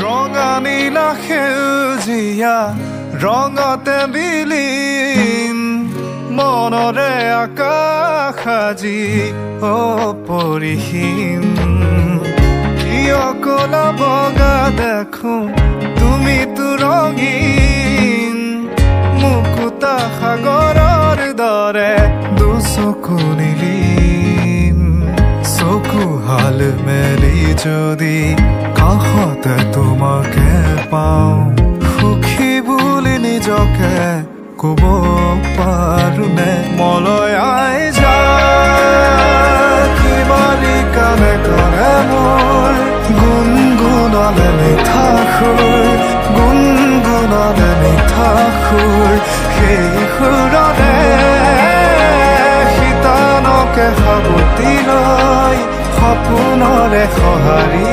ৰঙা নীলা সেউজীয়া ৰঙতে বিলীন মনৰে আকাশ আজি অপৰিসীম কিয় কলা বগা দেখো তুমিতো ৰঙীন মুকুতা সাগৰৰ দৰে দুচকু নীলিম চকু হাল মেলি যদি কাষতে তোমাকে পাওঁ সুখী বুলি নিজকে ক'ব পাৰোনে মলয় আই যা কিবাৰি কানে কৰে মোৰ গুণগুণালে মিঠা সুৰ গুণগুণালে মিঠা সুৰ সেই সুৰতে শীতানকে সাবতি লৈ সপোনৰে সঁহাৰি